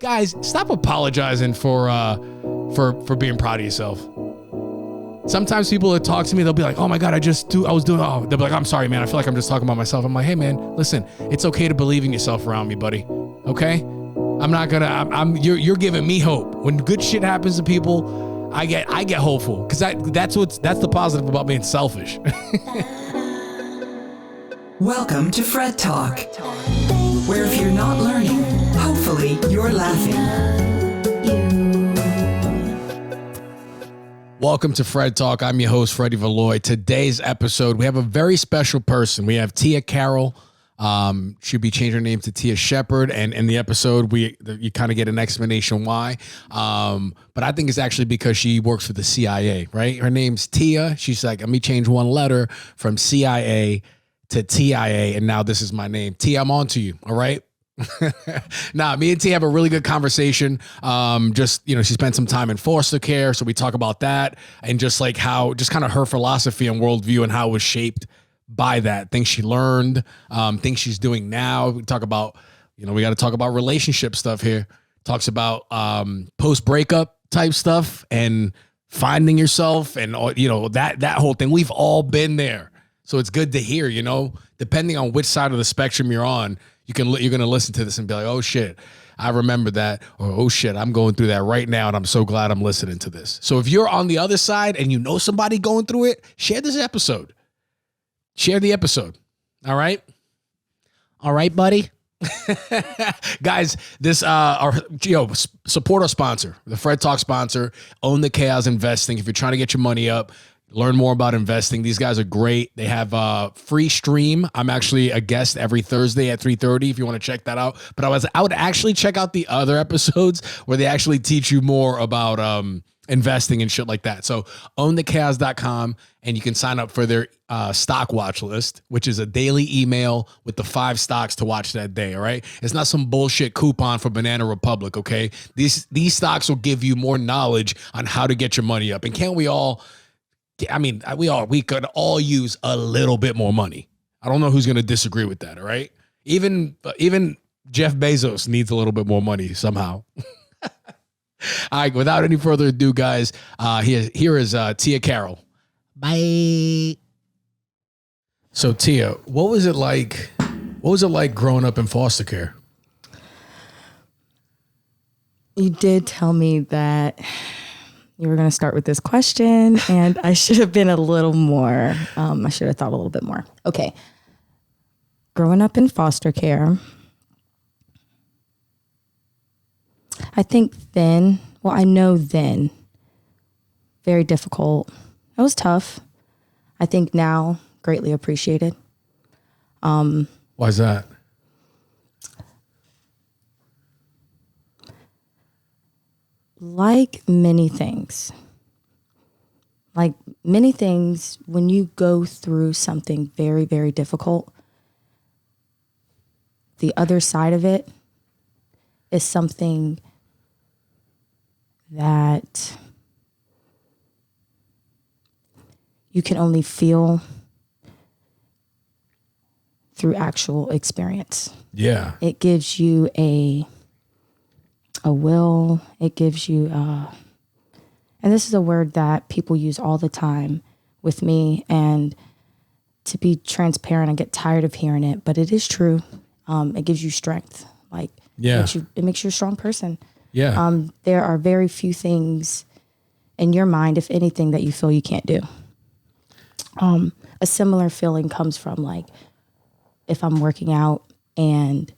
Guys, stop apologizing for being proud of yourself. Sometimes people that talk to me, they'll be like, oh my God, they'll be like, I'm sorry, man. I feel like I'm just talking about myself. I'm like, hey man, listen, it's okay to believe in yourself around me, buddy. Okay? You're giving me hope. When good shit happens to people, I get hopeful. Cause that's the positive about being selfish. Welcome to FredTalk, where if you're not learning, hopefully you're laughing. Welcome to FredTalk. I'm your host, Freddie Valoy. Today's episode, we have a very special person. We have Tia Carroll. She'll be changing her name to Tia Shepherd. And in the episode, you kind of get an explanation why. But I think it's actually because she works for the CIA, right? Her name's Tia. She's like, let me change one letter from CIA to TIA. And now this is my name. Tia, I'm on to you. All right. Nah, me and Tia have a really good conversation. She spent some time in foster care. So we talk about that and just kind of her philosophy and worldview and how it was shaped by that, things she learned, things she's doing now. We talk about, we got to talk about relationship stuff here. Talks about post-breakup type stuff and finding yourself and, that whole thing. We've all been there. So it's good to hear, depending on which side of the spectrum you're on, you're going to listen to this and be like, oh shit, I remember that. Or, oh shit, I'm going through that right now. And I'm so glad I'm listening to this. So if you're on the other side and you know somebody going through it, share this episode. Share the episode. All right. All right, buddy. Guys, this support our sponsor, the FredTalk sponsor, Own the Chaos Investing. If you're trying to get your money up, learn more about investing. These guys are great. They have a free stream. I'm actually a guest every Thursday at 3:30 if you want to check that out. But I would actually check out the other episodes where they actually teach you more about investing and shit like that. So ownthechaos.com, and you can sign up for their stock watch list, which is a daily email with the 5 stocks to watch that day. All right. It's not some bullshit coupon for Banana Republic. Okay. These stocks will give you more knowledge on how to get your money up. And can't we all, we could all use a little bit more money. I don't know who's going to disagree with that. All right. Even Jeff Bezos needs a little bit more money somehow. All right, without any further ado, guys, here is Tia Carroll. Bye. So, Tia, what was it like? What was it like growing up in foster care? You did tell me that you were going to start with this question, and I should have been a little more. I should have thought a little bit more. Okay, growing up in foster care. I think I know then, very difficult. It was tough. I think now, greatly appreciated. Why is that? Like many things, when you go through something very, very difficult, the other side of it is something that you can only feel through actual experience. Yeah. It gives you a will. It gives you, and this is a word that people use all the time with me, and to be transparent, I get tired of hearing it, but it is true. It gives you strength. It makes you a strong person. Yeah. There are very few things in your mind, if anything, that you feel you can't do. A similar feeling comes from if I'm working out and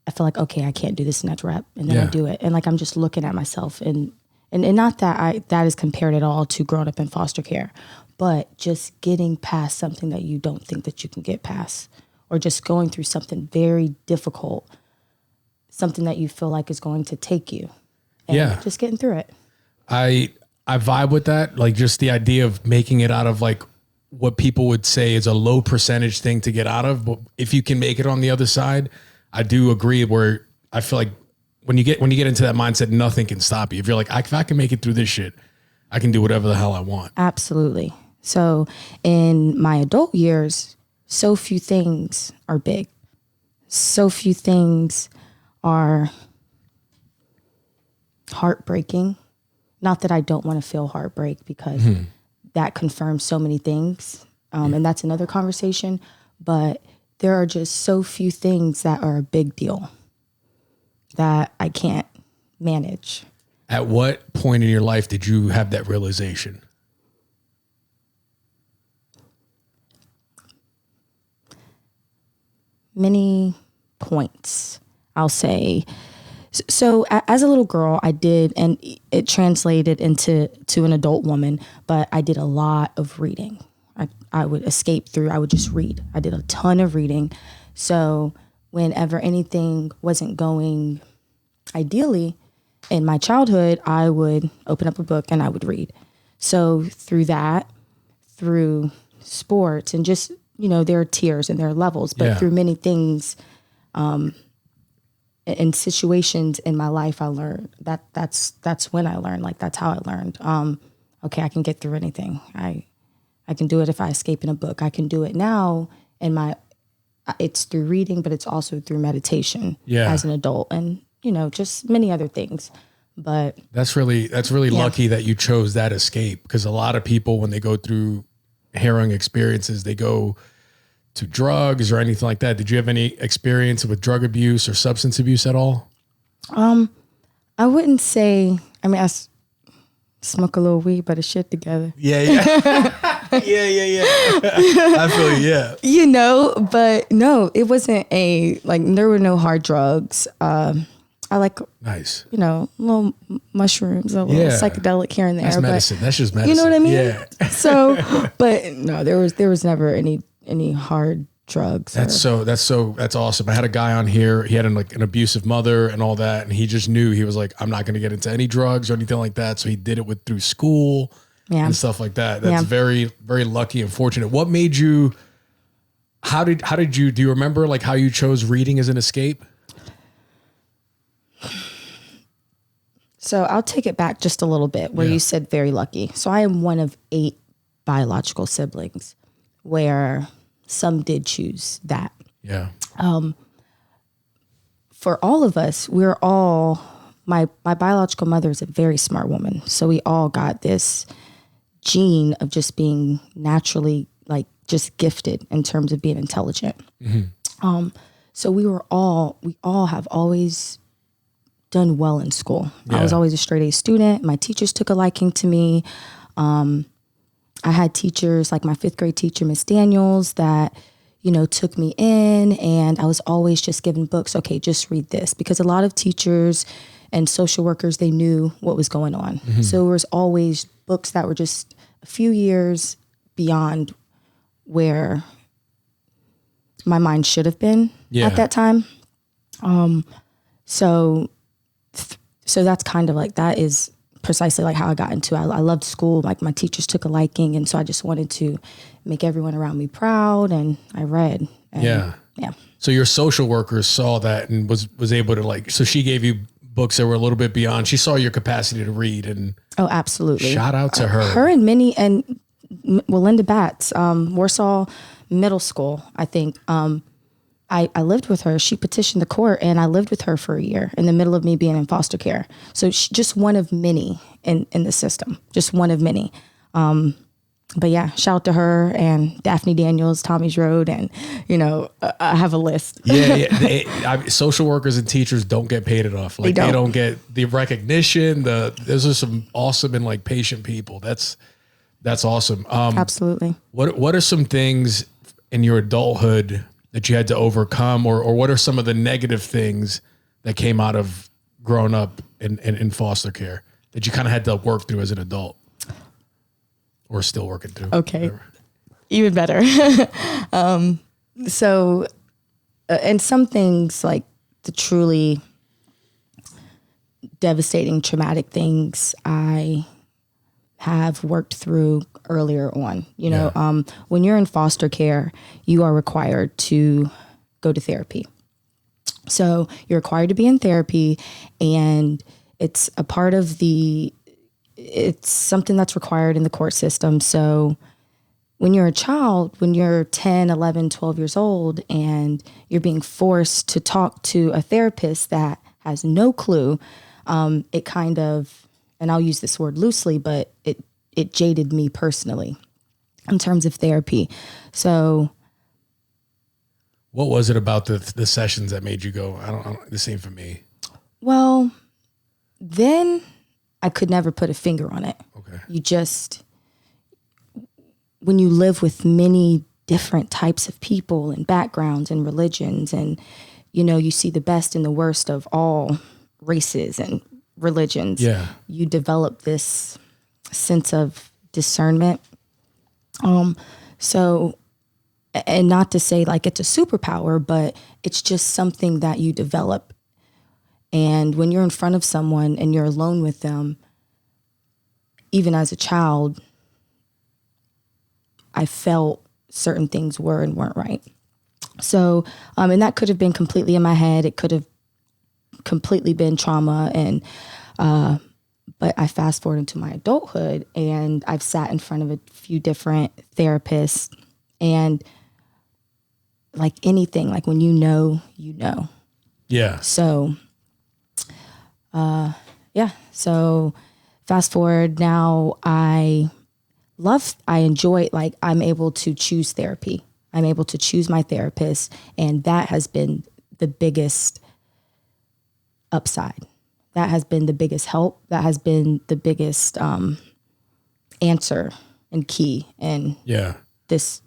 I feel like, okay, I can't do this next rep, and then I do it. And I'm just looking at myself and not that that is compared at all to growing up in foster care, but just getting past something that you don't think that you can get past, or just going through something very difficult, something that you feel like is going to take you, and just getting through it. I vibe with that. Just the idea of making it out of what people would say is a low percentage thing to get out of. But if you can make it on the other side, I do agree, where I feel like when you get into that mindset, nothing can stop you. If you're like, if I can make it through this shit, I can do whatever the hell I want. Absolutely. So in my adult years, so few things are big. So few things are heartbreaking. Not that I don't want to feel heartbreak, because that confirms so many things. And that's another conversation. But there are just so few things that are a big deal that I can't manage. At what point in your life did you have that realization? Many points, I'll say. So as a little girl, I did, and it translated into an adult woman, but I did a lot of reading. I would escape through, I would just read. I did a ton of reading. So whenever anything wasn't going ideally in my childhood, I would open up a book and I would read. So through that, through sports, and just, there are tiers and there are levels, but through many things, in situations in my life, I learned that's when I learned, like, that's how I learned. Okay, I can get through anything. I can do it if I escape in a book. I can do it now it's through reading, but it's also through meditation as an adult, and, just many other things. But that's really lucky that you chose that escape, because a lot of people, when they go through harrowing experiences, they go to drugs or anything like that. Did you have any experience with drug abuse or substance abuse at all? I wouldn't say, I smoke a little weed, but it's shit together. Yeah. Yeah. I feel you. Yeah. But no, it wasn't there were no hard drugs. I like, nice, little mushrooms, a little psychedelic here and there. That's medicine. That's just medicine. You know what I mean? Yeah. So, but no, there was never any hard drugs. That's awesome. I had a guy on here. He had an abusive mother and all that, and he just knew, he was like, I'm not going to get into any drugs or anything like that. So he did it through school and stuff like that. That's very, very lucky and fortunate. What made you? How did you? Do you remember how you chose reading as an escape? So I'll take it back just a little bit where you said very lucky. So I am one of 8 biological siblings, where some did choose that. Yeah. For all of us, we're all, my biological mother is a very smart woman. So we all got this gene of just being naturally, just gifted in terms of being intelligent. Mm-hmm. So we all have always done well in school. Yeah. I was always a straight A student. My teachers took a liking to me. I had teachers, like my 5th grade teacher, Miss Daniels, that, took me in, and I was always just given books. Okay, just read this, because a lot of teachers and social workers, they knew what was going on. Mm-hmm. So there was always books that were just a few years beyond where my mind should have been at that time. So that's kind of that is precisely how I got into it. I loved school. My teachers took a liking. And so I just wanted to make everyone around me proud. And I read. And yeah. So your social worker saw that and was able to so she gave you books that were a little bit beyond. She saw your capacity to read. And oh, absolutely. Shout out to her. Her and Minnie and Linda Batts, Warsaw Middle School, I think. I lived with her. She petitioned the court, and I lived with her for a year in the middle of me being in foster care. So she's just one of many in the system, just one of many. But yeah, shout out to her and Daphne Daniels, Tommy's Road, and I have a list. Social workers and teachers don't get paid enough. They don't get the recognition. Those are some awesome and patient people. That's awesome. Absolutely. What are some things in your adulthood that you had to overcome, or what are some of the negative things that came out of growing up in foster care that you kind of had to work through as an adult, or still working through? Okay. Whatever. Even better. And some things, the truly devastating, traumatic things I have worked through earlier on. When you're in foster care, you are required to go to therapy. So you're required to be in therapy, and it's a part of it's something that's required in the court system. So when you're a child, when you're 10, 11, 12 years old, and you're being forced to talk to a therapist that has no clue, it kind of, and I'll use this word loosely, but it jaded me personally in terms of therapy. So what was it about the sessions that made you go, I don't, the same for me? well, then I could never put a finger on it. Okay. You just, when you live with many different types of people and backgrounds and religions, and, you know, you see the best and the worst of all races and religions, Yeah. you develop this sense of discernment. So, and not to say like it's a superpower, but it's just something that you develop. And when you're in front of someone and you're alone with them, even as a child, I felt certain things were and weren't right. So, and that could have been completely in my head. It could have completely been trauma. And, but I fast forward into my adulthood, and I've sat in front of a few different therapists, and like anything, like when you know, you know. Yeah. So, yeah. So fast forward now, I enjoy, like, I'm able to choose therapy. I'm able to choose my therapist. And that has been the biggest upside. That has been the biggest help. That has been the biggest answer and key in this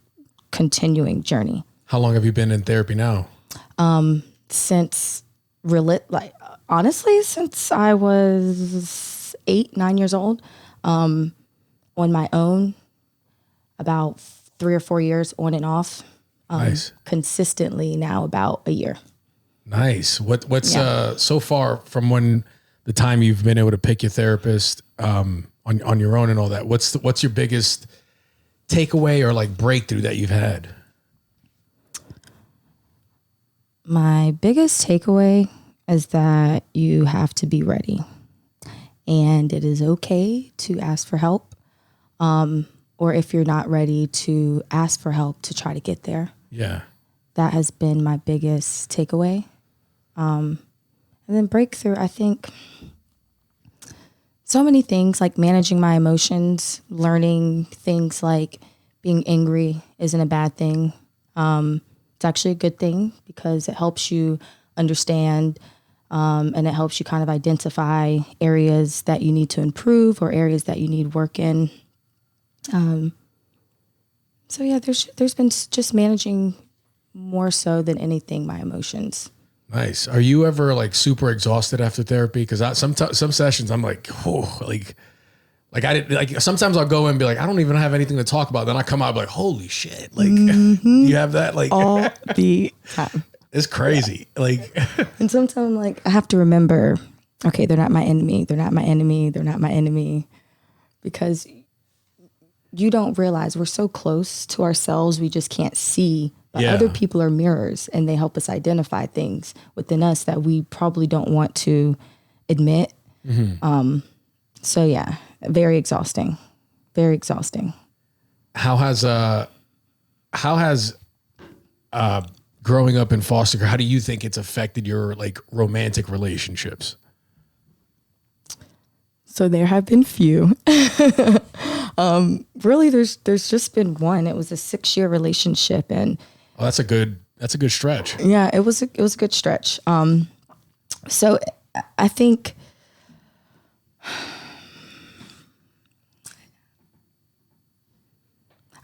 continuing journey. How long have you been in therapy now? Since honestly, since I was 8-9 years old, on my own, about 3 or 4 years on and off, Nice. consistently now about a year. Nice. What's so far from when the time you've been able to pick your therapist on your own and all that? What's your biggest takeaway or like breakthrough that you've had? My biggest takeaway is that you have to be ready, and it is okay to ask for help. Or if you're not ready, to ask for help to try to get there. Yeah. That has been my biggest takeaway. And then breakthrough, I think so many things, like managing my emotions, learning things like being angry isn't a bad thing. It's actually a good thing because it helps you understand, and it helps you kind of identify areas that you need to improve or areas that you need work in. So yeah, there's been just managing more so than anything my emotions. Nice. Are you ever like super exhausted after therapy? Because some sessions I'm like, oh, like I didn't, like, sometimes I'll go and be like, I don't even have anything to talk about. Then I come out like, holy shit. Like, you have that? Like All the time. It's crazy. Like, and sometimes like I have to remember, okay, they're not my enemy. They're not my enemy. They're not my enemy. Because you don't realize we're so close to ourselves. We just can't see. But other people are mirrors, and they help us identify things within us that we probably don't want to admit. Mm-hmm. So yeah, very exhausting. Very exhausting. How has growing up in foster care, how do you think it's affected your like romantic relationships? So there have been few. Really, there's just been one. It was a 6-year relationship, and that's a good stretch. Yeah, it was a good stretch. So I think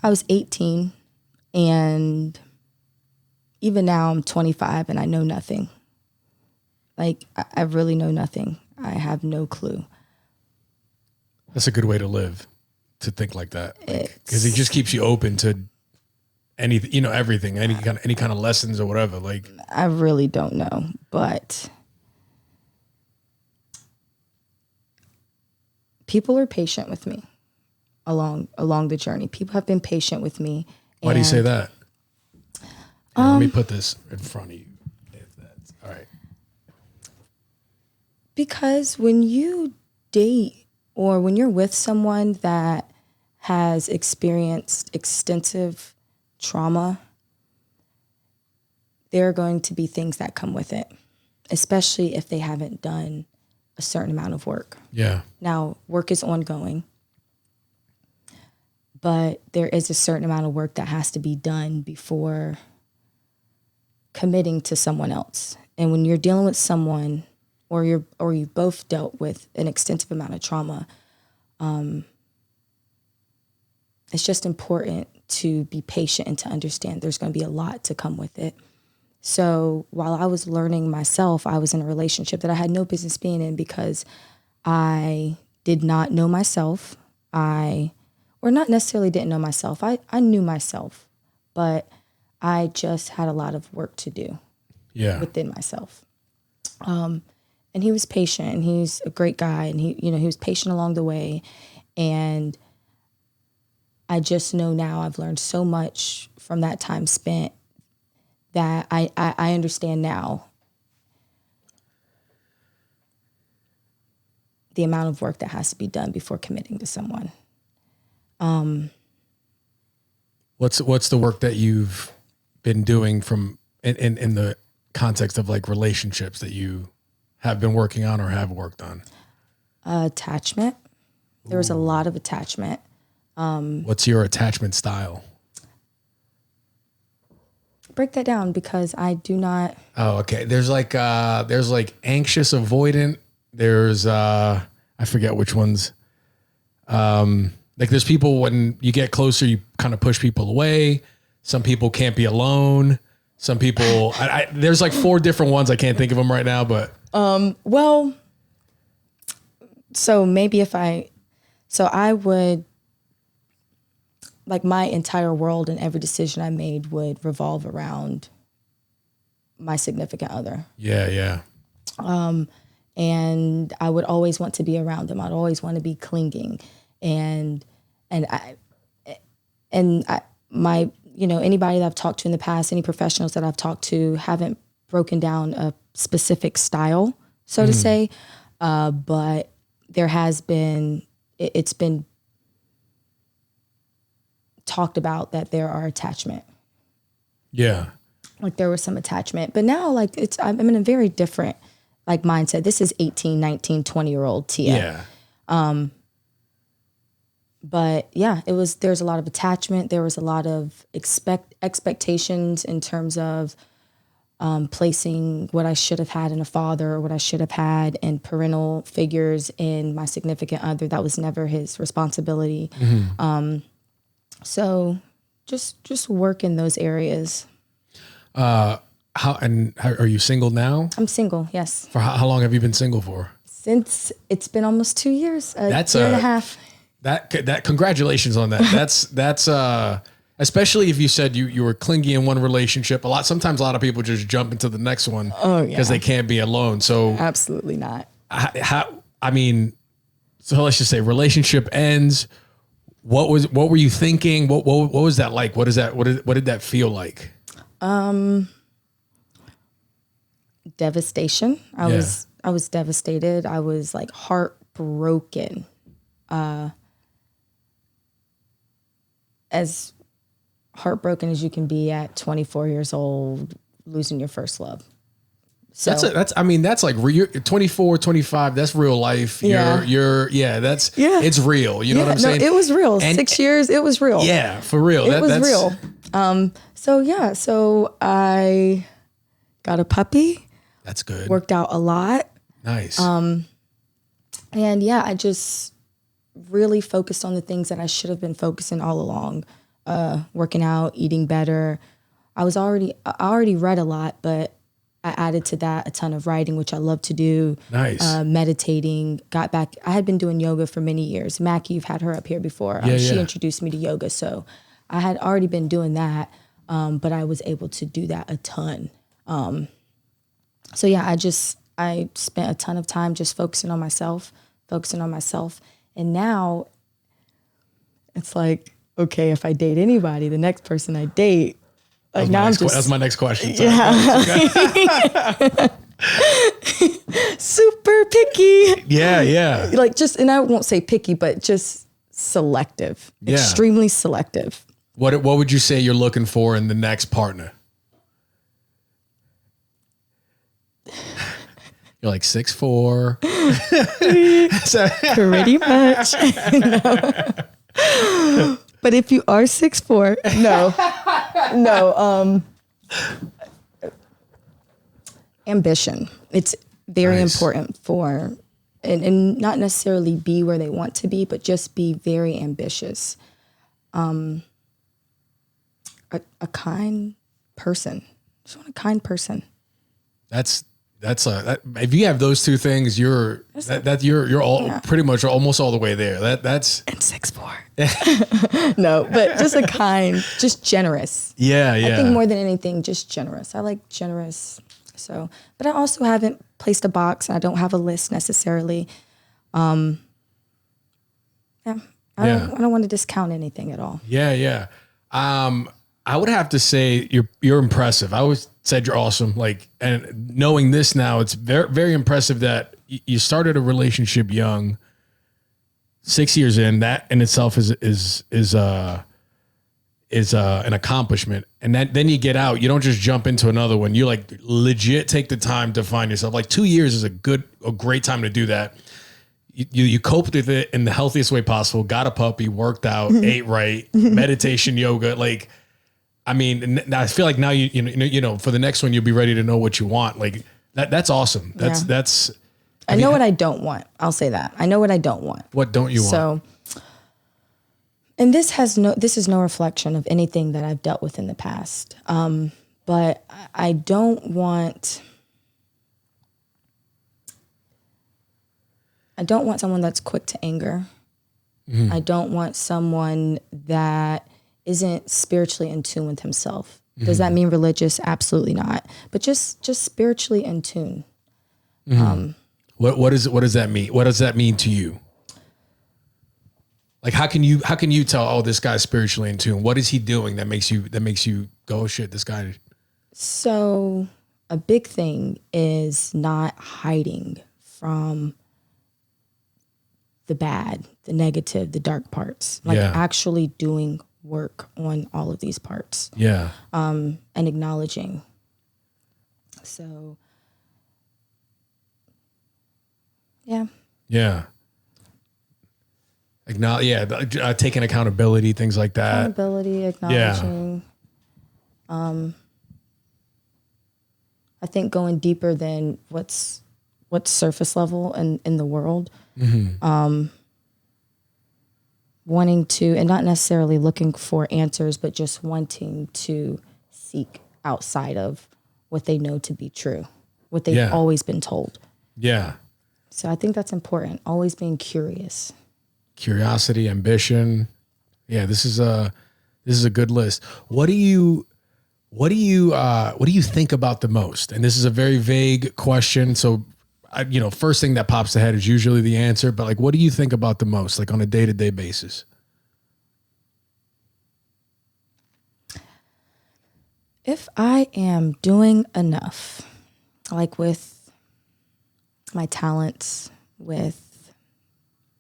I was 18, and even now I'm 25 and I know nothing. Like I really know nothing. I have no clue. That's a good way to live, to think like that, because it just keeps you open to anything, everything, any kind of lessons or whatever. Like, I really don't know, but people are patient with me along the journey. People have been patient with me. Why do you say that? Let me put this in front of you. If that's all right. Because when you date or when you're with someone that has experienced extensive trauma, there are going to be things that come with it, especially if they haven't done a certain amount of work. Yeah. Now, work is ongoing, but there is a certain amount of work that has to be done before committing to someone else. And when you're dealing with someone, or you both dealt with an extensive amount of trauma, it's just important to be patient and to understand there's going to be a lot to come with it. So while I was learning myself, I was in a relationship that I had no business being in because I did not know myself. Or not necessarily didn't know myself. I knew myself, but I just had a lot of work to do within myself. And he was patient, and he's a great guy, and he was patient along the way. And I just know now I've learned so much from that time spent that I understand now the amount of work that has to be done before committing to someone. What's the work that you've been doing from in the context of like relationships that you have been working on or have worked on? Attachment. There was a lot of attachment. What's your attachment style? Break that down, because I do not. Oh, okay. There's like anxious avoidant. There's I forget which ones. Like there's people, when you get closer, you kind of push people away. Some people can't be alone. Some people, there's like 4 different ones. I can't think of them right now, but. Well, so maybe I would, like my entire world and every decision I made would revolve around my significant other. Yeah. And I would always want to be around them. I'd always want to be clinging. And my, anybody that I've talked to in the past, any professionals that I've talked to haven't broken down a specific style, so to say. But there has been, it's been talked about that there are attachment. Yeah. Like there was some attachment, but now like I'm in a very different like mindset. This is 18, 19, 20-year-old Tia. Yeah. But yeah, there's a lot of attachment. There was a lot of expectations in terms of placing what I should have had in a father, or what I should have had in parental figures in my significant other. That was never his responsibility. Mm-hmm. So just work in those areas. How are you single now? I'm single, yes. For how long have you been single for? Since it's been almost 2 years, That's year and a half. That congratulations on that. That's especially if you said you were clingy in one relationship. Sometimes a lot of people just jump into the next one because they can't be alone. So absolutely not. So let's just say relationship ends. What were you thinking? What was that like? What did that feel like? Devastation. I was devastated. I was like heartbroken. As heartbroken as you can be at 24 years old, losing your first love. So that's like 24, 25. That's real life. Yeah. It's real. You know what I'm saying? It was real. 6 years. It was real. Yeah, for real. It was real. So I got a puppy. That's good. Worked out a lot. Nice. And yeah, I just really focused on the things that I should have been focusing all along. Working out, eating better. I already read a lot, but I added to that a ton of writing, which I love to do. Nice. Meditating. Got back. I had been doing yoga for many years. Mackie, you've had her up here before. She introduced me to yoga, so I had already been doing that, but I was able to do that a ton. So yeah, I spent a ton of time just focusing on myself. And now it's like, okay, if I date anybody, the next person I date, like that's my next question. Yeah. Super picky. Yeah. Like and I won't say picky, but just selective. Yeah. Extremely selective. What would you say you're looking for in the next partner? You're like 6'4". So, Pretty much. No. But if you are 6'4", no. Ambition. It's very Nice. important for, and not necessarily be where they want to be, but just be very ambitious. A kind person. Just want a kind person. that's if you have those two things, you're all pretty much almost all the way there. That's And 6'4". No, but just a kind, just generous. yeah. I think more than anything, just generous. I like generous. So, but I also haven't placed a box. I don't have a list necessarily. I don't want to discount anything at all. Yeah. I would have to say you're impressive. I always said you're awesome. Like, and knowing this now, it's very, very impressive that you started a relationship young. 6 years in, that in itself is an accomplishment. And then you get out, you don't just jump into another one. You like legit take the time to find yourself. Like 2 years is a great time to do that. You coped with it in the healthiest way possible, got a puppy, worked out, ate right, meditation, yoga. Like, I mean, I feel like now you know, for the next one, you'll be ready to know what you want. Like that's awesome. That's, I know what I don't want. I'll say that. I know what I don't want. What don't you want? So, and this is no reflection of anything that I've dealt with in the past. But I don't want someone that's quick to anger. Mm-hmm. I don't want someone that isn't spiritually in tune with himself. Does that mean religious? Absolutely not. But just spiritually in tune. Mm-hmm. What does that mean? What does that mean to you? Like, how can you tell, oh, this guy's spiritually in tune? What is he doing that makes you go, oh, shit, this guy? So a big thing is not hiding from the bad, the negative, the dark parts, like actually doing work on all of these parts. Yeah. And acknowledging. So, yeah. Yeah. Taking accountability, things like that. Accountability, acknowledging. Yeah. I think going deeper than what's surface level in the world. Mm-hmm. Wanting to, and not necessarily looking for answers, but just wanting to seek outside of what they know to be true, what they've always been told. Yeah. So I think that's important. Always being curious. Curiosity, ambition. Yeah, this is a good list. What do you think about the most? And this is a very vague question. So, first thing that pops ahead is usually the answer, but like, what do you think about the most, like on a day-to-day basis? If I am doing enough, like with my talents, with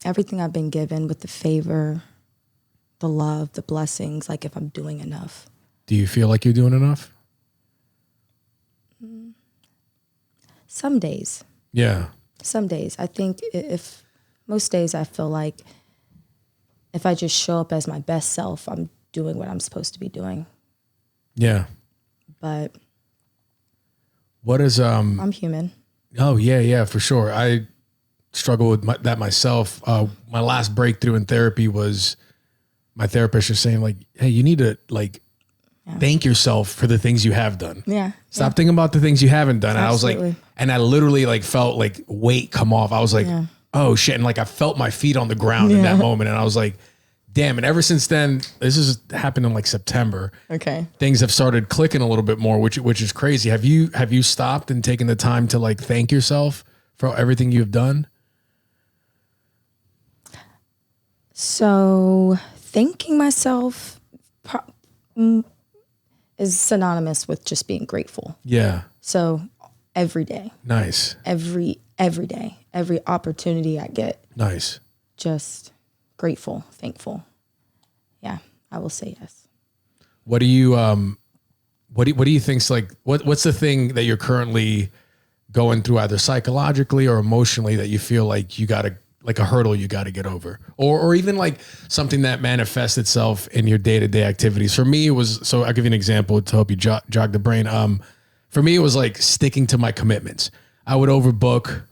everything I've been given, with the favor, the love, the blessings, like if I'm doing enough. Do you feel like you're doing enough? Some days. Yeah. Some days. I think most days I feel like if I just show up as my best self, I'm doing what I'm supposed to be doing. Yeah. But what is I'm human. Oh yeah, for sure. I struggle with that myself. My last breakthrough in therapy was my therapist was saying like, hey, you need to like thank yourself for the things you have done. Yeah. Stop thinking about the things you haven't done. And Absolutely. I was like, and I literally like felt like weight come off. I was like, oh shit. And like, I felt my feet on the ground in that moment. And I was like, damn. And ever since then, this has happened in like September. Okay. Things have started clicking a little bit more, which is crazy. Have you stopped and taken the time to like thank yourself for everything you've done? So thanking myself is synonymous with just being grateful. Yeah. So every day. Nice. Every day, every opportunity I get. Nice. Just grateful, thankful. Yeah, I will say yes. What do you think's like, what's the thing that you're currently going through either psychologically or emotionally that you feel like you got to, like a hurdle you got to get over, or even like something that manifests itself in your day-to-day activities? For me, it was, so I'll give you an example to help you jog the brain. For me, it was like sticking to my commitments. I would overbook,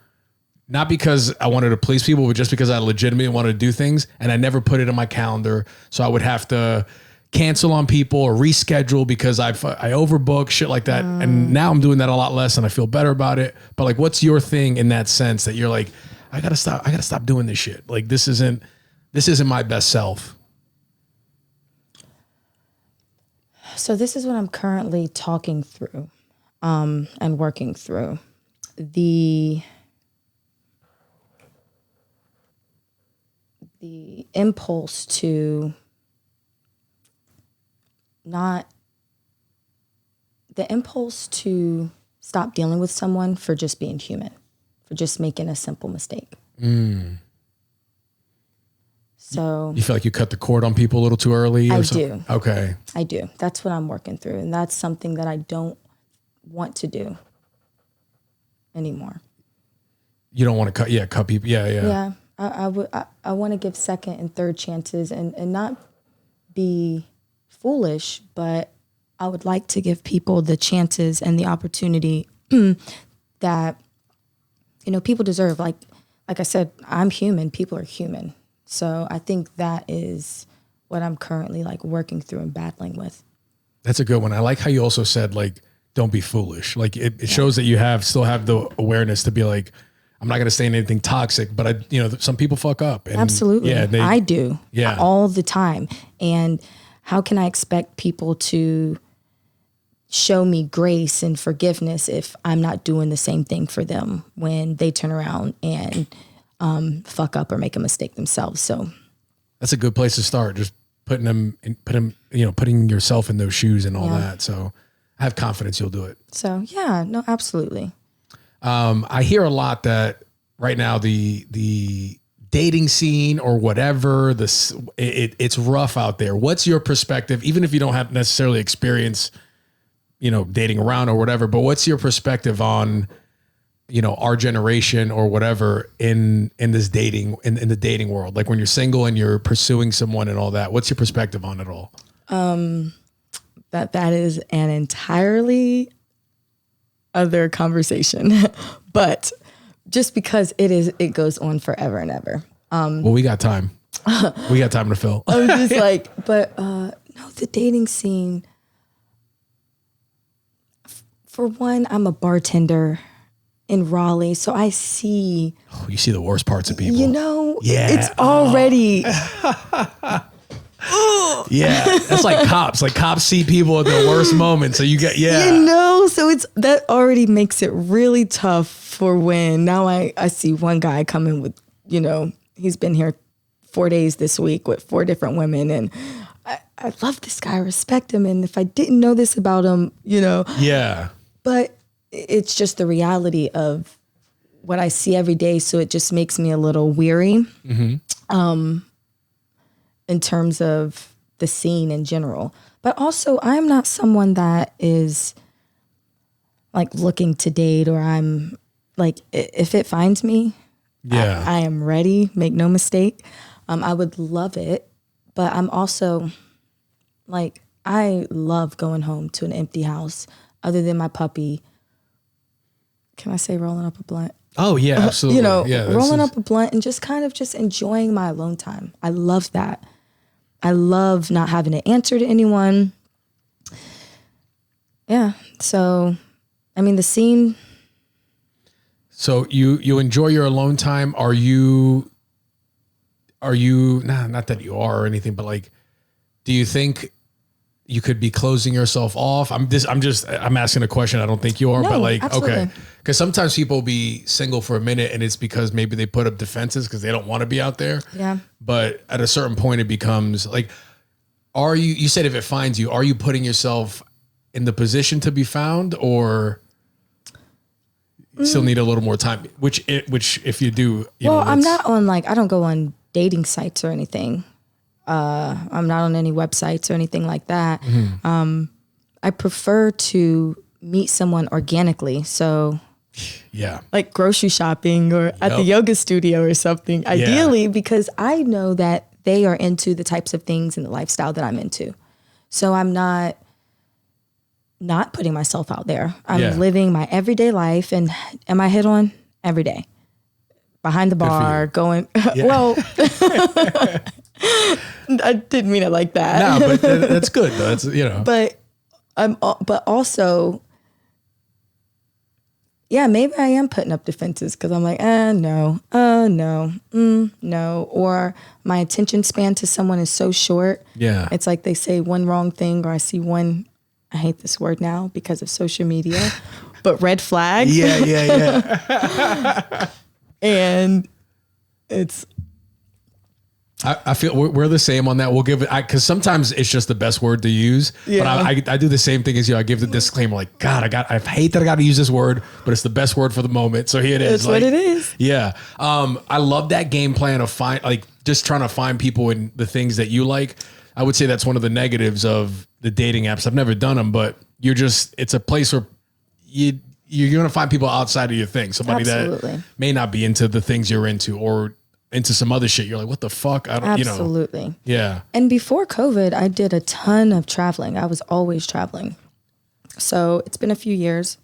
not because I wanted to please people, but just because I legitimately wanted to do things, and I never put it in my calendar. So I would have to cancel on people or reschedule because I overbook, shit like that. And now I'm doing that a lot less and I feel better about it. But like, what's your thing in that sense that you're like, I gotta stop doing this shit. Like, this isn't my best self. So this is what I'm currently talking through, and working through. The impulse to stop dealing with someone for just being human, for just making a simple mistake. So you feel like you cut the cord on people a little too early? I or do. Okay. I do. That's what I'm working through. And that's something that I don't want to do anymore. You don't want to cut people. Yeah. Yeah. I want to give second and third chances and not be foolish, but I would like to give people the chances and the opportunity that, people deserve. Like I said, I'm human. People are human. So I think that is what I'm currently like working through and battling with. That's a good one. I like how you also said, like, don't be foolish. Like it shows that you still have the awareness to be like, I'm not going to say anything toxic, but some people fuck up. And absolutely. Yeah, I do. Yeah. All the time. And how can I expect people to show me grace and forgiveness if I'm not doing the same thing for them when they turn around and fuck up or make a mistake themselves? So that's a good place to start. Just putting yourself in those shoes and all that. So I have confidence you'll do it. So yeah, no, absolutely. I hear a lot that right now the dating scene or whatever, it's rough out there. What's your perspective, even if you don't have necessarily experience, dating around or whatever, but what's your perspective on, our generation or whatever in this dating, in the dating world? Like when you're single and you're pursuing someone and all that, what's your perspective on it all? That is an entirely other conversation, but just because it goes on forever and ever. Well, we got time. We got time to fill. I'm just like, but no, the dating scene. For one, I'm a bartender in Raleigh, so I see. Oh, you see the worst parts of people. Yeah, it's already. Yeah, that's like cops. Like cops see people at their worst moments. So you get, so that already makes it really tough for when now I see one guy coming with, he's been here 4 days this week with 4 different women. And I love this guy. I respect him. And if I didn't know this about him, Yeah. But it's just the reality of what I see every day. So it just makes me a little weary. Mm-hmm. In terms of the scene in general. But also, I'm not someone that is like looking to date, or I'm like, if it finds me, I am ready, make no mistake. I would love it, but I'm also like, I love going home to an empty house other than my puppy. Can I say rolling up a blunt? Oh yeah, absolutely. Rolling up a blunt and just kind of just enjoying my alone time. I love that. I love not having to answer to anyone. Yeah. So, I mean, the scene. So you enjoy your alone time. Are you, not that you are or anything, but like, do you think you could be closing yourself off? I'm asking a question. I don't think you are, but like, absolutely. Okay. Because sometimes people be single for a minute and it's because maybe they put up defenses because they don't want to be out there. Yeah. But at a certain point, it becomes like, you said if it finds you, are you putting yourself in the position to be found, or still need a little more time? Which if you do, I'm not on I don't go on dating sites or anything. I'm not on any websites or anything like that. Mm-hmm. I prefer to meet someone organically. So Yeah. like grocery shopping or at the yoga studio or something, ideally, because I know that they are into the types of things and the lifestyle that I'm into. So I'm not putting myself out there. I'm living my everyday life. And am I hit on every day? Behind the bar, going, well, I didn't mean it like that. No, but that's good though. That's, you know. But also, yeah, maybe I am putting up defenses because I'm like, no, no. Or my attention span to someone is so short. Yeah. It's like they say one wrong thing or I see one, I hate this word now because of social media, but red flag. Yeah. And it's, I feel we're the same on that. We'll give it, because sometimes it's just the best word to use. Yeah. But I do the same thing as you. I give the disclaimer like, God, I hate that I got to use this word, but it's the best word for the moment. So here it is. It's what it is. Yeah. I love that game plan of just trying to find people in the things that you like. I would say that's one of the negatives of the dating apps. I've never done them, but it's a place where you're going to find people outside of your thing. Somebody that may not be into the things you're into or into some other shit. You're like, what the fuck? I don't, Absolutely. Yeah. And before COVID, I did a ton of traveling. I was always traveling. So it's been a few years.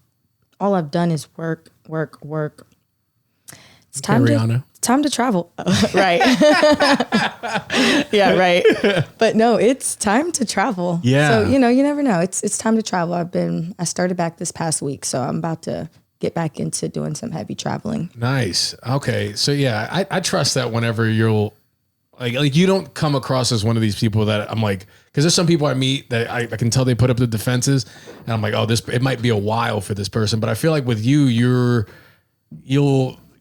All I've done is work. It's time to travel. Right. Yeah, right. But no, it's time to travel. Yeah. So, you never know. It's time to travel. I started back this past week, so I'm about to get back into doing some heavy traveling. Nice. Okay. So yeah, I trust that whenever you'll like you don't come across as one of these people that I'm like, because there's some people I meet that I can tell they put up the defenses and I'm like, oh, it might be a while for this person. But I feel like with you, you'll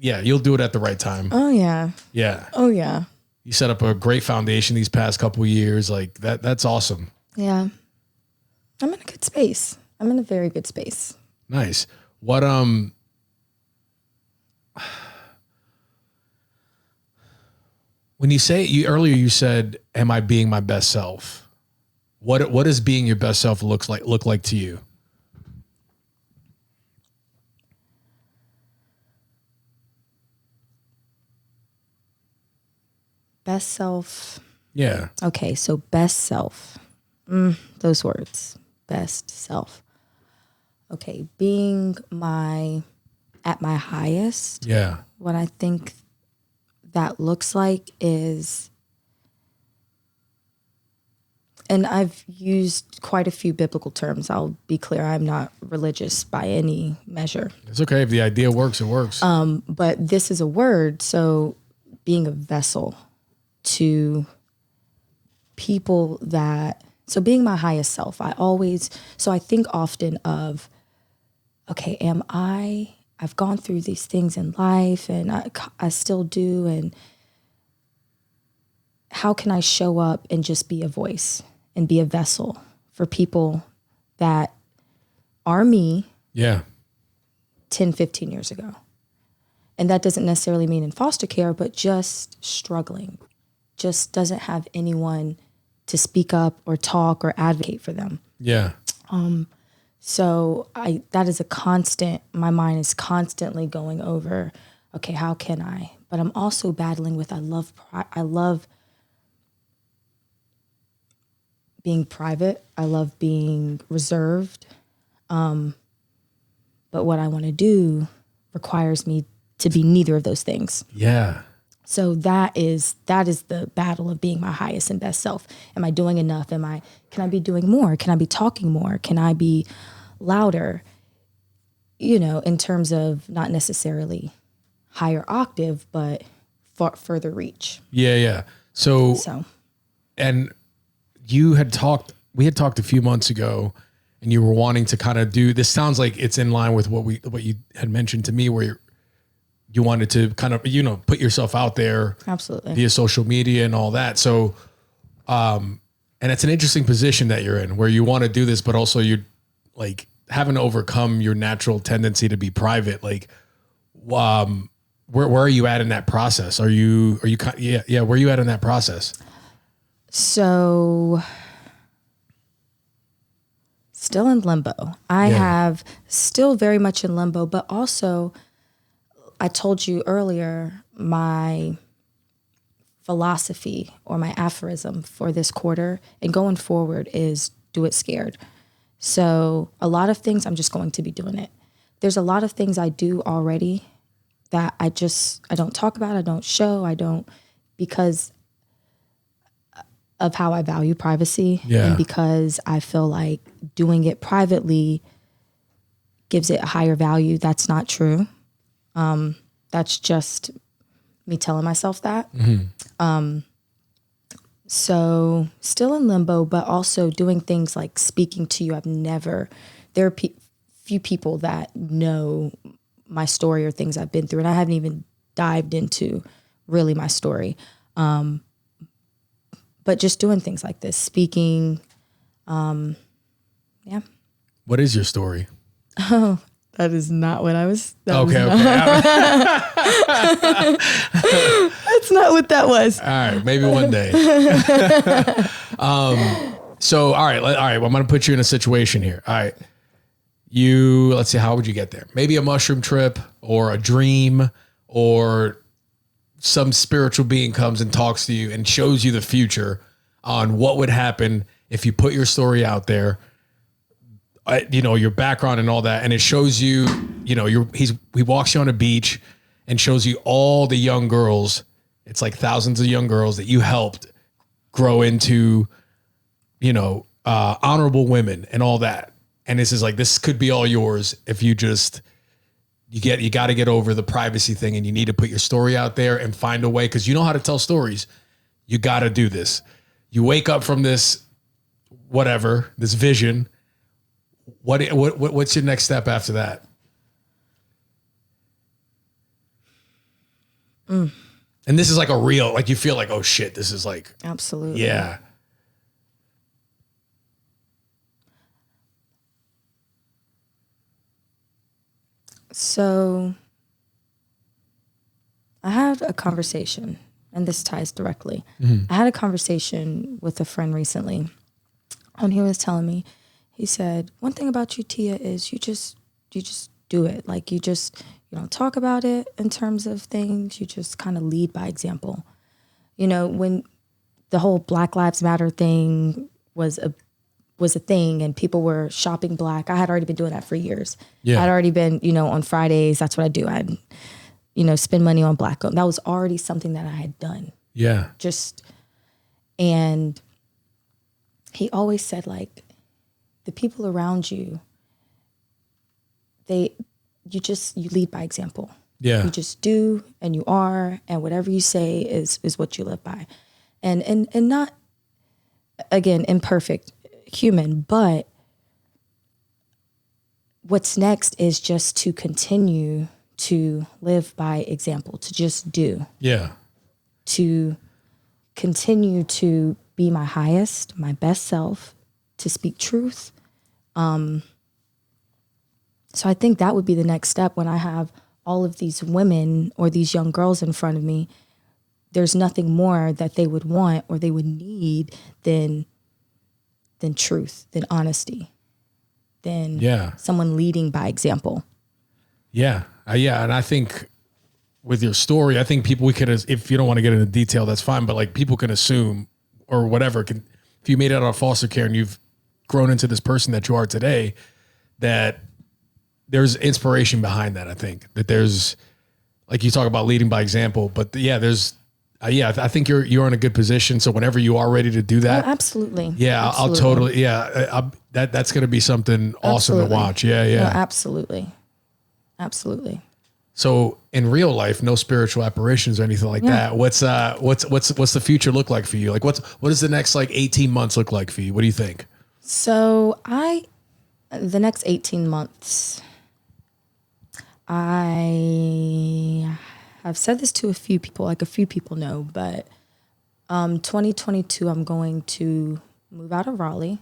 do it at the right time. Oh yeah. Yeah. Oh yeah. You set up a great foundation these past couple of years. Like that's awesome. Yeah. I'm in a good space. I'm in a very good space. Nice. What, when you say earlier you said, am I being my best self? What does being your best self look like to you? Best self. Yeah. Okay. So best self, those words, best self. Okay, being at my highest. Yeah. What I think that looks like is, and I've used quite a few biblical terms. I'll be clear, I'm not religious by any measure. It's okay. If the idea works, it works. But this is a word. So being a vessel to people so being my highest self, I think often of, okay, I've gone through these things in life and I still do. And how can I show up and just be a voice and be a vessel for people that are me 10, 15 years ago? And that doesn't necessarily mean in foster care, but just struggling, just doesn't have anyone to speak up or talk or advocate for them. Yeah. So that is a constant, my mind is constantly going over, okay, how can I? But I'm also battling with, I love being private. I love being reserved. But what I want to do requires me to be neither of those things. Yeah. So that is the battle of being my highest and best self. Am I doing enough? Can I be doing more? Can I be talking more? Can I be louder? In terms of not necessarily higher octave, but further reach. Yeah. Yeah. So, and we had talked a few months ago and you were wanting to kind of do, this sounds like it's in line with what you had mentioned to me, where you wanted to kind of, put yourself out there. Absolutely. Via social media and all that. So, and it's an interesting position that you're in where you want to do this, but also you're like having to overcome your natural tendency to be private. Like, where are you at in that process? Where are you at in that process? So Still in limbo. I have still very much in limbo, but also I told you earlier, my philosophy or my aphorism for this quarter and going forward is do it scared. So a lot of things I'm just going to be doing it. There's a lot of things I do already that I don't talk about, I don't show, because of how I value privacy and because I feel like doing it privately gives it a higher value. That's not true. That's just me telling myself that. So still in limbo, but also doing things like speaking to you. There are few people that know my story or things I've been through, and I haven't even dived into really my story. But just doing things like this, speaking, What is your story? Oh, that is not what I was. Okay. That's not what that was. All right, maybe one day. So, all right. Well, I'm going to put you in a situation here. All right. Let's see, how would you get there? Maybe a mushroom trip or a dream, or some spiritual being comes and talks to you and shows you the future on what would happen if you put your story out there, your background and all that. And it shows you, he walks you on a beach and shows you all the young girls. It's like thousands of young girls that you helped grow into, honorable women and all that. And this could be all yours if you just, you got to get over the privacy thing, and you need to put your story out there and find a way, because you know how to tell stories. You got to do this. You wake up from this, this vision. What's your next step after that? And this is like a real, you feel like, oh shit, this is like. Absolutely. Yeah. So I had a conversation, and this ties directly. I had a conversation with a friend recently, and he was telling me, he said, one thing about you, Tia, is you just do it. Like you don't talk about it in terms of things. You just kind of lead by example. When the whole Black Lives Matter thing was a thing and people were shopping black, I had already been doing that for years. I'd already been, on Fridays, that's what I do. I'd, spend money on black. That was already something that I had done. Yeah. And he always said, like, the people around you, you lead by example. Yeah. You just do, and you are, and whatever you say is what you live by. And not, again, imperfect human, but what's next is just to continue to live by example, to just do. Yeah. To continue to be my highest, my best self, to speak truth. So I think that would be the next step when I have all of these women or these young girls in front of me. There's nothing more that they would want or they would need than truth, than honesty, than someone leading by example. Yeah. And I think with your story, I think people, if you don't want to get into detail, that's fine. But people can assume or whatever, if you made it out of foster care and you've grown into this person that you are today, that there's inspiration behind that. I think that there's, like you talk about leading by example, but I think you're in a good position. So whenever you are ready to do that, absolutely. Yeah, absolutely. I'll totally. Yeah, that's going to be something awesome to watch. Yeah. No, absolutely. So in real life, no spiritual apparitions or anything like that. What's the future look like for you? Like what does the next 18 months look like for you? What do you think? So the next 18 months, I have said this to a few people, a few people know, but 2022, I'm going to move out of Raleigh.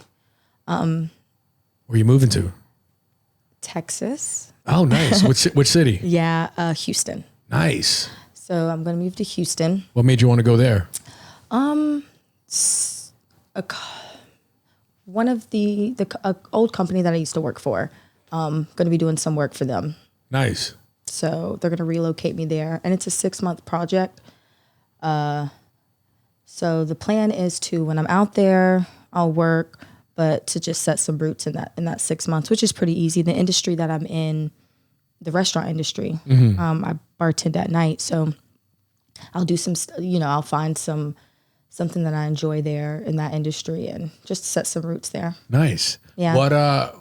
Where are you moving to? Texas. Oh, nice. Which city? Yeah, Houston. Nice. So I'm going to move to Houston. What made you want to go there? one of the old company that I used to work for. Going to be doing some work for them. Nice. So they're going to relocate me there, and it's a 6-month project. So the plan is to, when I'm out there, I'll work, but to just set some roots in that 6 months, which is pretty easy. The industry that I'm in, the restaurant industry, I bartend at night, so I'll do some, I'll find something that I enjoy there in that industry and just set some roots there. Nice. Yeah.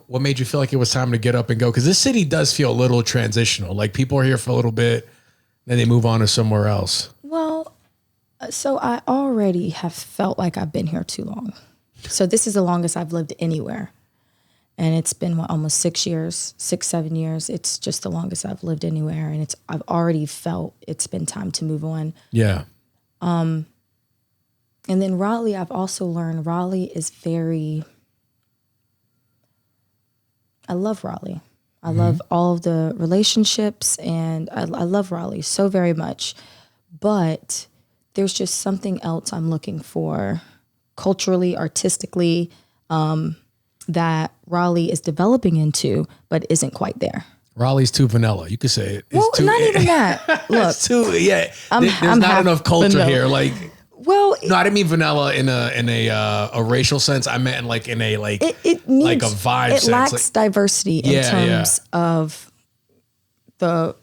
What made you feel like it was time to get up and go? Because this city does feel a little transitional. Like people are here for a little bit, then they move on to somewhere else. Well, so I already have felt like I've been here too long. So this is the longest I've lived anywhere. And it's been almost 6 years, 7 years. It's just the longest I've lived anywhere. And I've already felt it's been time to move on. Yeah. And then Raleigh, I've also learned Raleigh is I love Raleigh. I love all of the relationships, and I love Raleigh so very much. But there's just something else I'm looking for culturally, artistically, that Raleigh is developing into, but isn't quite there. Raleigh's too vanilla. You could say it. It's Not even that. Look, it's too, yeah. There's I'm not half enough culture vanilla. here. Like, well, no, I didn't mean vanilla in a racial sense. I meant like in a it needs, like a vibe it sense. lacks diversity in terms of the,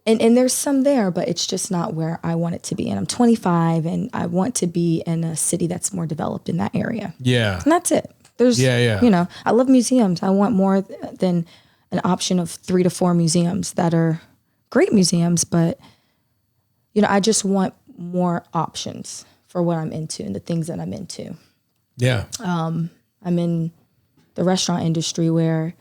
and there's some there, but it's just not where I want it to be. And I'm 25, and I want to be in a city that's more developed in that area. Yeah. And that's it. There's, I love museums. I want more than an option of 3 to 4 museums that are great museums, but I just want more options for what I'm into and the things that I'm into. Yeah. I'm in the restaurant industry where,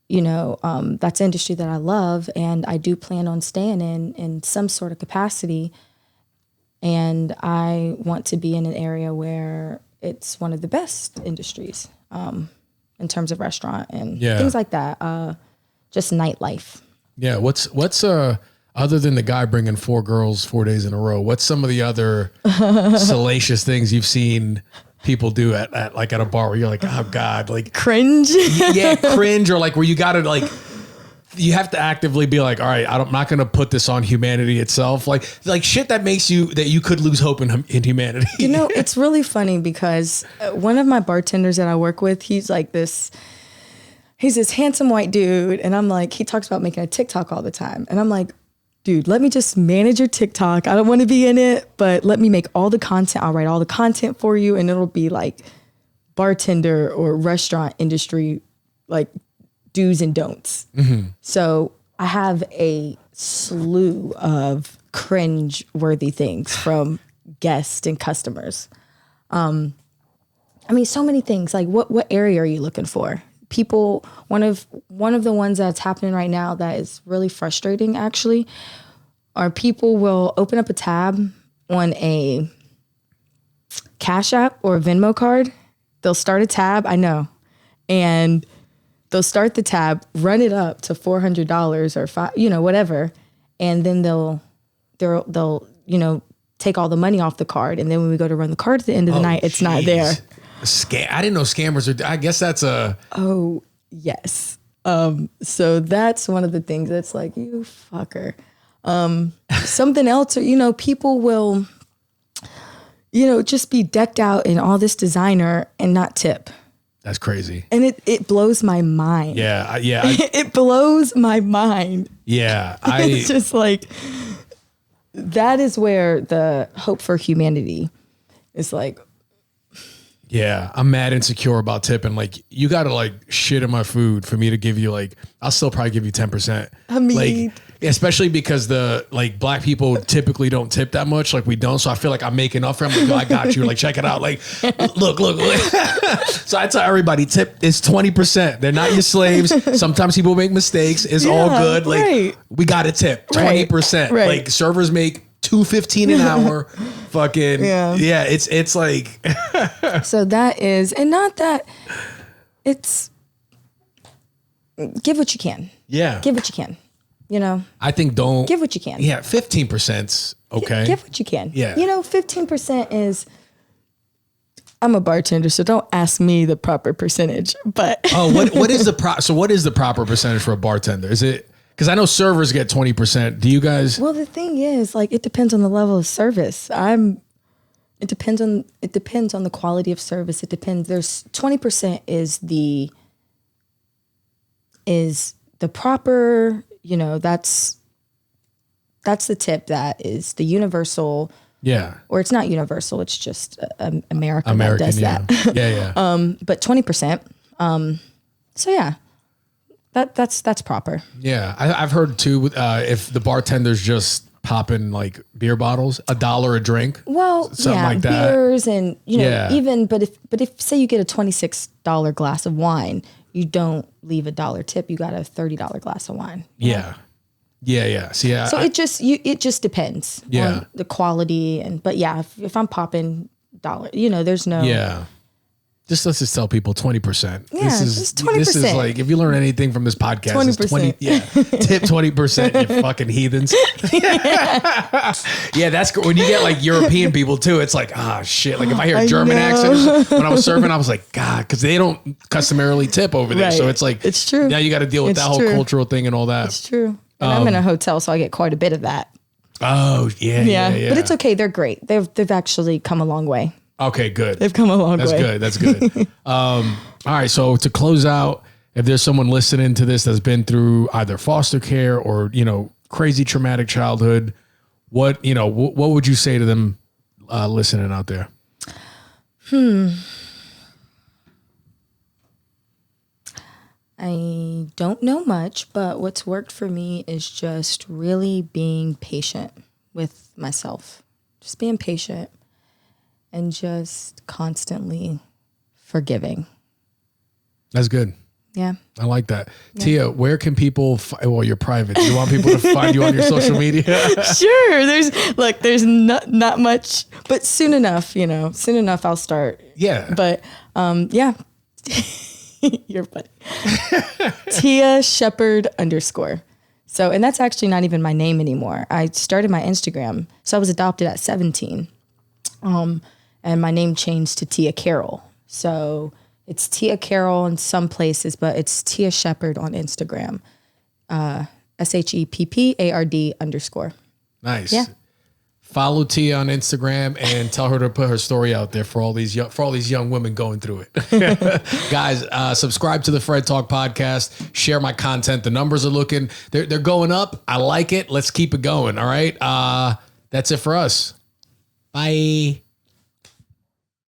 that's an industry that I love, and I do plan on staying in some sort of capacity. And I want to be in an area where it's one of the best industries in terms of restaurant and things like that. Just nightlife. Yeah. What's other than the guy bringing 4 girls 4 days in a row, what's some of the other salacious things you've seen people do at a bar where you're like, oh God, like cringe? Yeah, cringe, or like where you gotta like, you have to actively be like, all right, I'm not going to put this on humanity itself. Like shit that makes that you could lose hope in humanity. It's really funny because one of my bartenders that I work with, he's this handsome white dude. And I'm like, he talks about making a TikTok all the time. And I'm like, dude, let me just manage your TikTok. I don't want to be in it, but let me make all the content. I'll write all the content for you. And it'll be like bartender or restaurant industry, like do's and don'ts. Mm-hmm. So I have a slew of cringe-worthy things from guests and customers. So many things. Like what area are you looking for? People, one of the ones that's happening right now that is really frustrating actually, are people will open up a tab on a Cash App or a Venmo card. They'll start a tab, I know, and they'll start the tab, run it up to $400 or $5, whatever, and then they'll take all the money off the card, and then when we go to run the card at the end of the night, it's not there. I didn't know scammers are. I guess that's a. Oh yes. So that's one of the things that's like, you fucker. Something else, or people will, just be decked out in all this designer and not tip. That's crazy. And it blows my mind. Yeah. Yeah. It blows my mind. Yeah. It's just like, that is where the hope for humanity is like. Yeah. I'm mad insecure about tipping. Like, you got to like shit in my food for me to give you I'll still probably give you 10%. I mean, especially because the black people typically don't tip that much. Like we don't. So I feel like I'm making up for them. Like, I got you. Like, check it out. Like, look. So I tell everybody, tip is 20%. They're not your slaves. Sometimes people make mistakes. It's all good. Like, we got to tip 20%. Right. Like servers make $2.15 an hour. Fucking yeah. It's like. So that is, and not that it's, give what you can. Yeah. Give what you can. I think don't give what you can. Yeah. 15%'s okay. Give what you can. Yeah. 15% is, I'm a bartender, so don't ask me the proper percentage. But what is the proper percentage for a bartender? Is it, because I know servers get 20%. Do you guys? Well, the thing is, like, it depends on the level of service. It depends on the quality of service. It depends. There's 20% is the proper, that's the tip that is the universal. Yeah. Or it's not universal. It's just American that does that. Yeah. But 20%. So yeah, that's proper. Yeah. I've heard too, if the bartender's just popping like beer bottles, $1 a drink. Well, something like that. Beers and, even, but if say you get a $26 glass of wine, you don't leave $1 tip. You got a $30 glass of wine. Yeah. Yeah. See, so it just depends on the quality but if I'm popping $1, there's no. Yeah. Let's just tell people 20%. Yeah, just 20%. This is like, if you learn anything from this podcast, 20%. It's 20. Yeah. Tip 20%, you fucking heathens. Yeah, that's good. When you get like European people too, it's like, shit. Like if I hear German accents when I was serving, I was like, God, because they don't customarily tip over there. Right. So it's like, it's true. Now you got to deal with that whole cultural thing and all that. It's true. And I'm in a hotel, so I get quite a bit of that. Oh, yeah. But it's okay. They're great. They've actually come a long way. Okay, good. They've come a long way. That's good. All right. So to close out, if there's someone listening to this that's been through either foster care or, crazy traumatic childhood, what would you say to them listening out there? I don't know much, but what's worked for me is just really being patient with myself. Just being patient. And just constantly forgiving. That's good. Yeah. I like that. Yeah. Tia, where can people, you're private. Do you want people to find you on your social media? Sure. There's not much, but soon enough I'll start. Yeah. But, yeah. You're funny. Tia Shepherd _ So, and that's actually not even my name anymore. I started my Instagram. So I was adopted at 17. And my name changed to Tia Carroll. So it's Tia Carroll in some places, but it's Tia Shepherd on Instagram. SHEPPARD _ Nice. Yeah. Follow Tia on Instagram and tell her to put her story out there for all these young women going through it. Guys, subscribe to the FredTalk podcast. Share my content. The numbers are they're going up. I like it. Let's keep it going. All right. That's it for us. Bye.